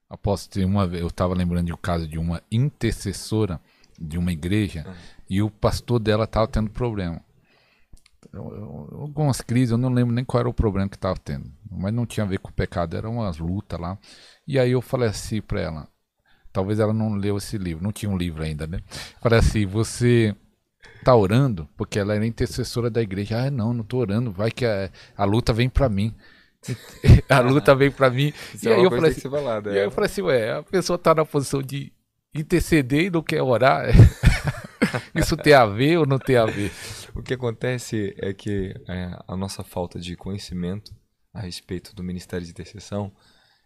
Após ter uma vez, eu estava lembrando de um caso de uma intercessora de uma igreja e o pastor dela estava tendo problema. Algumas crises, eu não lembro nem qual era o problema que estava tendo, mas não tinha a ver com o pecado, eram umas lutas lá. E aí eu falei assim para ela, talvez ela não leu esse livro, não tinha um livro ainda, né? Falei assim, você tá orando? Porque ela era intercessora da igreja. Ah, não, não tô orando, vai que a luta vem para mim. A luta vem para mim. Isso E é aí uma eu coisa falei que tem que assim, ser falada. e aí eu falei assim, ué, a pessoa tá na posição de interceder e não quer orar? Isso tem a ver ou não tem a ver? O que acontece é que a nossa falta de conhecimento a respeito do ministério de intercessão,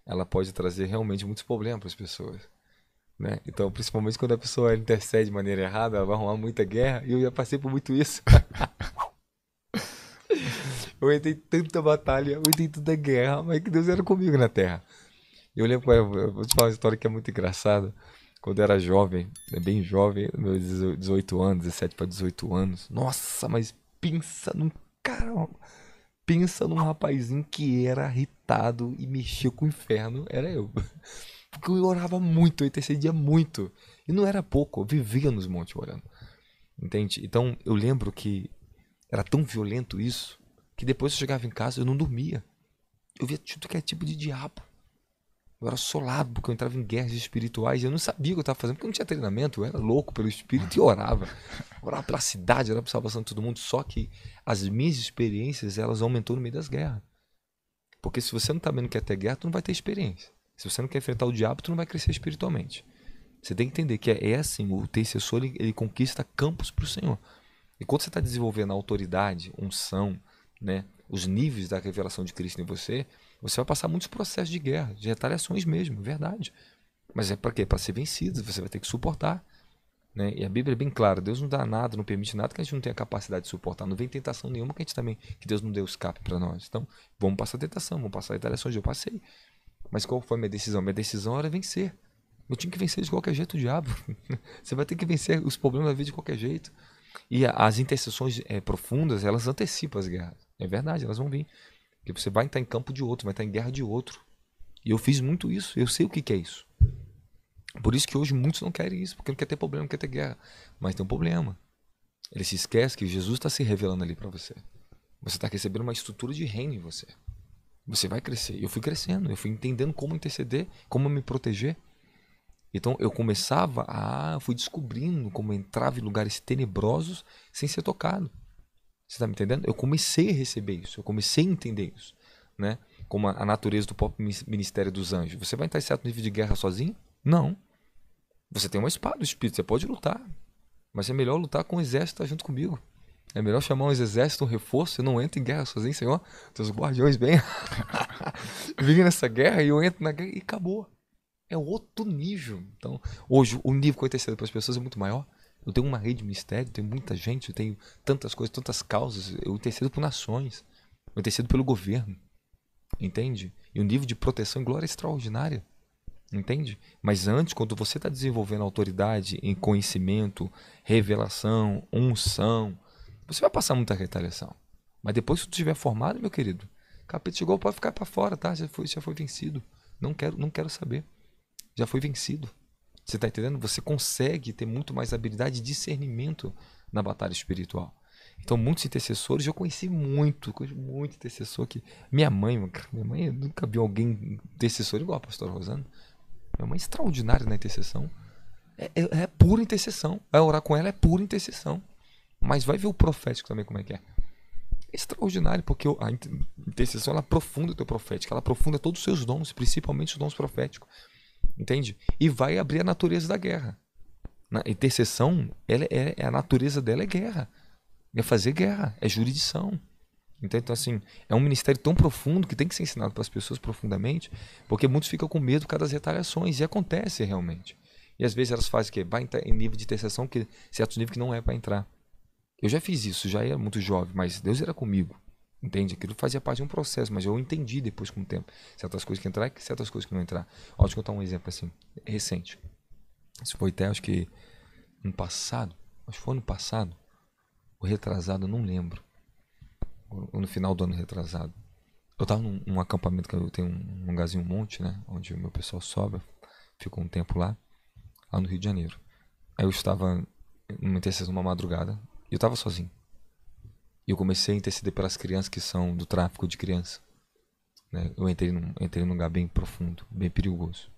ela pode trazer realmente muitos problemas para as pessoas, né? Então, principalmente quando a pessoa intercede de maneira errada, ela vai arrumar muita guerra, e eu já passei por muito isso. Eu entrei em tanta batalha, eu entrei em tanta guerra, mas que Deus era comigo na terra. Eu lembro, eu vou te falar uma história que é muito engraçada. Quando eu era jovem, bem jovem, meus 18 anos, 17 para 18 anos. Nossa, mas pensa num cara, pensa num rapazinho que era irritado e mexia com o inferno, era eu. Porque eu orava muito, eu intercedia muito. E não era pouco, eu vivia nos montes orando. Entende? Então eu lembro que era tão violento isso, que depois eu chegava em casa eu não dormia. Eu via tudo que é tipo de diabo. Eu era assolado porque eu entrava em guerras espirituais e eu não sabia o que eu estava fazendo, porque eu não tinha treinamento, eu era louco pelo espírito e orava. Orava pela cidade, orava pela salvação de todo mundo, só que as minhas experiências, elas aumentou no meio das guerras. Porque se você não está vendo que quer ter guerra, tu não vai ter experiência. Se você não quer enfrentar o diabo, tu não vai crescer espiritualmente. Você tem que entender que é assim, o intercessor ele conquista campos para o Senhor. E quando você está desenvolvendo a autoridade, unção, né, os níveis da revelação de Cristo em você, você vai passar muitos processos de guerra, de retaliações mesmo, verdade. Mas é para quê? Para ser vencido, você vai ter que suportar. Né? E a Bíblia é bem clara, Deus não dá nada, não permite nada que a gente não tenha capacidade de suportar. Não vem tentação nenhuma que a gente também, que Deus não deu escape para nós. Então, vamos passar tentação, vamos passar retaliações, eu passei. Mas qual foi a minha decisão? Minha decisão era vencer. Eu tinha que vencer de qualquer jeito o diabo. Você vai ter que vencer os problemas da vida de qualquer jeito. E as intercessões profundas, elas antecipam as guerras. É verdade, elas vão vir. Porque você vai estar em campo de outro, vai estar em guerra de outro. E eu fiz muito isso, eu sei o que é isso. Por isso que hoje muitos não querem isso, porque não quer ter problema, não quer ter guerra. Mas tem um problema. Ele se esquece que Jesus está se revelando ali para você. Você está recebendo uma estrutura de reino em você. Você vai crescer. Eu fui crescendo, eu fui entendendo como interceder, como me proteger. Então eu começava fui descobrindo como entrava em lugares tenebrosos sem ser tocado. Você está me entendendo? Eu comecei a receber isso, eu comecei a entender isso, né? Como a natureza do próprio ministério dos anjos. Você vai entrar em certo nível de guerra sozinho? Não. Você tem uma espada do espírito, você pode lutar. Mas é melhor lutar com o exército que está junto comigo. É melhor chamar um exército, um reforço. Você não entra em guerra sozinho, Senhor. Teus guardiões vêm. Vêm nessa guerra e eu entro na guerra e acabou. É outro nível. Então, hoje, o nível que eu intercedo para as pessoas é muito maior. Eu tenho uma rede de ministério, tenho muita gente, eu tenho tantas coisas, tantas causas. Eu intercedo por nações. Eu intercedo pelo governo. Entende? E o nível de proteção e glória é extraordinária. Entende? Mas antes, quando você está desenvolvendo autoridade em conhecimento, revelação, unção, você vai passar muita retaliação. Mas depois que tu estiver formado, meu querido, o capeta chegou, pode ficar para fora, tá? Já foi vencido. Não quero saber. Já foi vencido. Você está entendendo? Você consegue ter muito mais habilidade de discernimento na batalha espiritual. Então, muitos intercessores, eu conheci muito intercessor que... Minha mãe, eu nunca vi alguém intercessor igual a pastora Rosana. É uma extraordinária na intercessão. É pura intercessão. Vai orar com ela, é pura intercessão. Mas vai ver o profético também como é que é. É extraordinário, porque a intercessão ela aprofunda o teu profético. Ela aprofunda todos os seus dons, principalmente os dons proféticos. Entende? E vai abrir a natureza da guerra. Na intercessão, a natureza dela é guerra. É fazer guerra, é jurisdição. Então, assim, é um ministério tão profundo que tem que ser ensinado para as pessoas profundamente, porque muitos ficam com medo por causa das retaliações, e acontece realmente. E às vezes elas fazem o quê? Vai entrar em nível de intercessão, que certos níveis que não é para entrar. Eu já fiz isso, já era muito jovem, mas Deus era comigo. Entende? Aquilo fazia parte de um processo, mas eu entendi depois com o tempo. Certas coisas que entrar e certas coisas que não entrar. Ó, deixa eu contar um exemplo assim, recente. Isso foi até, acho que no passado, ou retrasado, eu não lembro. Ou no final do ano retrasado. Eu tava num acampamento que eu tenho um lugarzinho, um monte, né? Onde o meu pessoal sobe, ficou um tempo lá no Rio de Janeiro. Aí eu estava numa intercessão uma madrugada e eu estava sozinho. E eu comecei a interceder pelas crianças que são do tráfico de criança. Né? Eu entrei num lugar bem profundo, bem perigoso.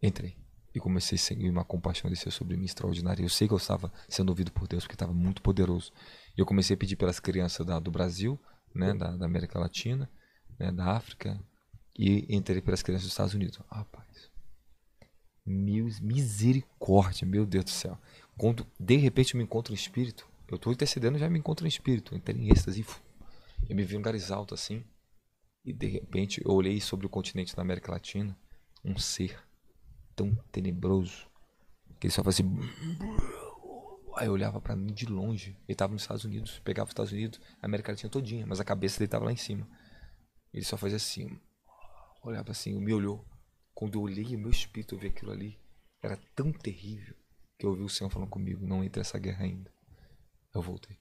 Entrei. E comecei a sentir uma compaixão descer sobre mim extraordinária. Eu sei que eu estava sendo ouvido por Deus, porque estava muito poderoso. E eu comecei a pedir pelas crianças do Brasil, né? da América Latina, né? Da África. E entrei pelas crianças dos Estados Unidos. Rapaz. Misericórdia, meu Deus do céu. Quando de repente eu me encontro em espírito, eu estou intercedendo, já me encontro em espírito, entrei em êxtase, eu me vi em lugares altos assim, e de repente eu olhei sobre o continente da América Latina, um ser tão tenebroso, que ele só fazia assim, aí eu olhava para mim de longe, ele estava nos Estados Unidos, pegava os Estados Unidos, a América Latina todinha, mas a cabeça dele estava lá em cima, ele só fazia assim, olhava assim, me olhou. Quando eu olhei o meu espírito, eu vi aquilo ali, era tão terrível que eu ouvi o Senhor falando comigo, não entre essa guerra ainda. Eu voltei.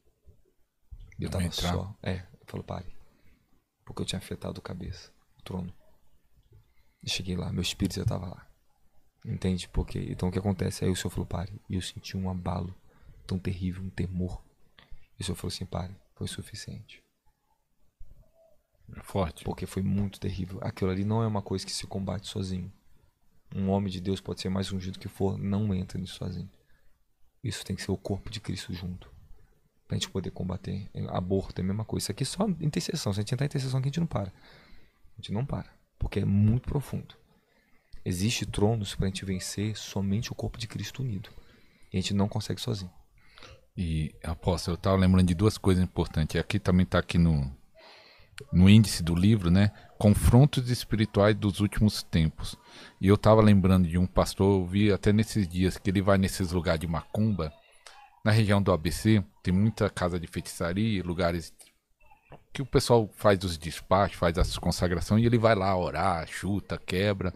Eu tava só. Ele falou, pare. Porque eu tinha afetado a cabeça, o trono. Eu cheguei lá, meu espírito já tava lá. Entende? Porque, então o que acontece? Aí o Senhor falou, pare. E eu senti um abalo tão terrível, um temor. E o Senhor falou assim, pare. Foi suficiente. Forte. Porque foi muito terrível. Aquilo ali não é uma coisa que se combate sozinho. Um homem de Deus pode ser mais ungido que for, não entra nisso sozinho. Isso tem que ser o corpo de Cristo junto. Pra gente poder combater. Aborto é a mesma coisa. Isso aqui é só intercessão. Se a gente entrar em intercessão aqui, a gente não para. A gente não para. Porque é muito profundo. Existe tronos pra gente vencer somente o corpo de Cristo unido. E a gente não consegue sozinho. E, apóstolo, eu tava lembrando de duas coisas importantes. Aqui também tá aqui no índice do livro, né? Confrontos espirituais dos últimos tempos. E eu tava lembrando de um pastor, eu vi até nesses dias, que ele vai nesses lugares de macumba, na região do ABC, tem muita casa de feitiçaria, lugares que o pessoal faz os despachos, faz as consagrações, e ele vai lá orar, chuta, quebra.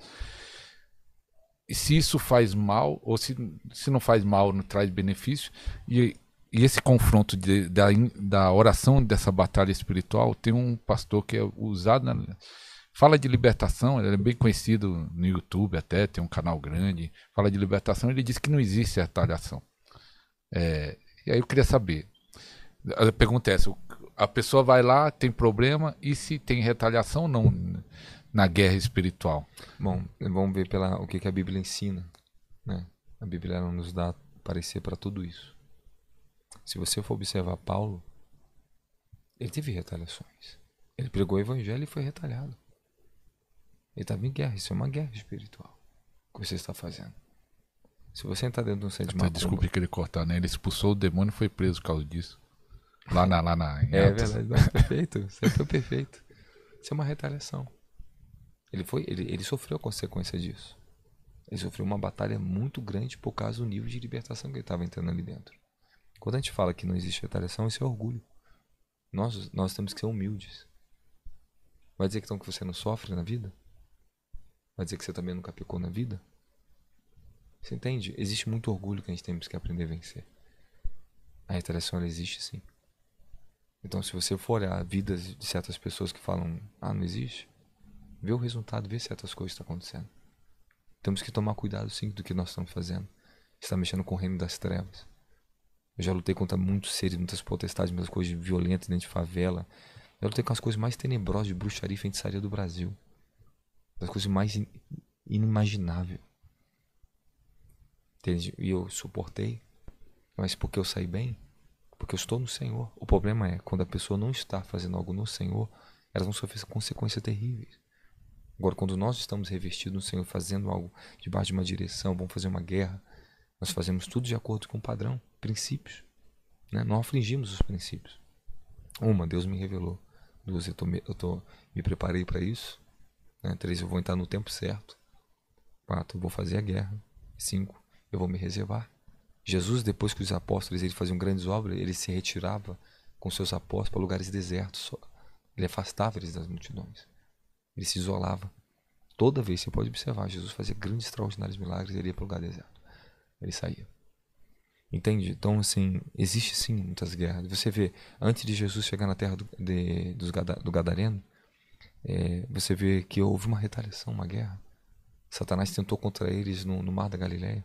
E se isso faz mal, ou se não faz mal, não traz benefício, e esse confronto da oração dessa batalha espiritual, tem um pastor que é usado, fala de libertação, ele é bem conhecido no YouTube até, tem um canal grande, fala de libertação, ele diz que não existe retaliação. E aí eu queria saber, a pergunta é essa, a pessoa vai lá, tem problema, e se tem retaliação ou não na guerra espiritual? Bom, vamos ver o que a Bíblia ensina. Né? A Bíblia não nos dá parecer para tudo isso. Se você for observar Paulo, ele teve retaliações. Ele pregou o evangelho e foi retalhado. Ele estava em guerra. Isso é uma guerra espiritual que você está fazendo. Se você entrar dentro de um centro de macumba... Desculpe que ele cortar, né? Ele expulsou o demônio e foi preso por causa disso. Lá na É verdade, não, perfeito. Você foi perfeito. Isso é uma retaliação. Ele sofreu a consequência disso. Ele sofreu uma batalha muito grande por causa do nível de libertação que ele estava entrando ali dentro. Quando a gente fala que não existe retaliação, isso é orgulho. Nós temos que ser humildes. Vai dizer então que você não sofre na vida? Vai dizer que você também nunca pecou na vida? Você entende? Existe muito orgulho que a gente tem que aprender a vencer. A retaliação, ela existe sim. Então, se você for olhar vidas de certas pessoas que falam, não existe, vê o resultado, vê certas coisas que estão acontecendo. Temos que tomar cuidado sim do que nós estamos fazendo. Está mexendo com o reino das trevas. Eu já lutei contra muitos seres, muitas potestades, muitas coisas violentas dentro de favela. Eu lutei com as coisas mais tenebrosas de bruxaria e feitiçaria do Brasil. As coisas mais inimagináveis. Entende? E eu suportei. Mas porque eu saí bem? Porque eu estou no Senhor. O problema é, quando a pessoa não está fazendo algo no Senhor, elas vão sofrer consequências terríveis. Agora, quando nós estamos revestidos no Senhor, fazendo algo debaixo de uma direção, vamos fazer uma guerra, nós fazemos tudo de acordo com o padrão, princípios. Né? Não afligimos os princípios. Deus me revelou. 2, eu me preparei para isso. 3, eu vou entrar no tempo certo. 4, eu vou fazer a guerra. 5, eu vou me reservar. Jesus, depois que os apóstolos faziam grandes obras, ele se retirava com seus apóstolos para lugares desertos. Ele afastava eles das multidões. Ele se isolava. Toda vez, você pode observar, Jesus fazia grandes, extraordinários milagres, ele ia para o lugar deserto. Ele saía. Entende? Então, assim, existe sim muitas guerras. Você vê, antes de Jesus chegar na terra do Gadareno, Você vê que houve uma retaliação, uma guerra. Satanás tentou contra eles no mar da Galileia.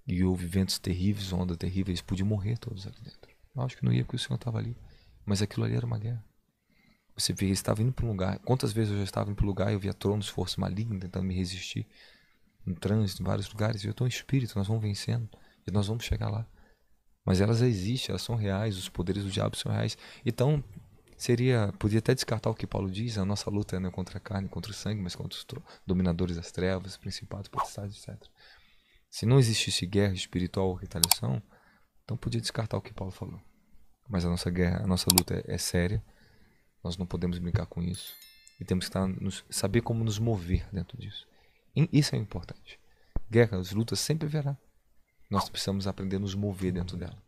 E houve ventos terríveis, ondas terríveis, eles podiam morrer todos ali dentro. Eu acho que não ia porque o Senhor estava ali. Mas aquilo ali era uma guerra. Você vê, ele estava indo para um lugar. Quantas vezes eu já estava indo para um lugar e eu via tronos, força maligna tentando me resistir. No trânsito, em vários lugares. E eu estou em espírito, nós vamos vencendo. E nós vamos chegar lá. Mas elas existem, elas são reais, os poderes do diabo são reais. Então, podia até descartar o que Paulo diz, a nossa luta não é contra a carne, contra o sangue, mas contra os dominadores das trevas, principados, potestades, etc. Se não existisse guerra espiritual ou retaliação, então podia descartar o que Paulo falou. Mas a nossa guerra, a nossa luta é séria, nós não podemos brincar com isso. E temos que saber como nos mover dentro disso. Isso é importante. Guerras, lutas sempre haverá. Nós precisamos aprender a nos mover dentro dela.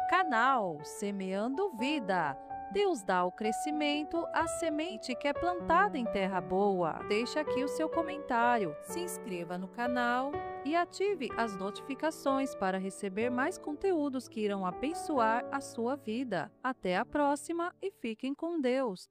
Canal Semeando Vida. Deus dá o crescimento à semente que é plantada em terra boa. Deixe aqui o seu comentário, se inscreva no canal e ative as notificações para receber mais conteúdos que irão abençoar a sua vida. Até a próxima e fiquem com Deus!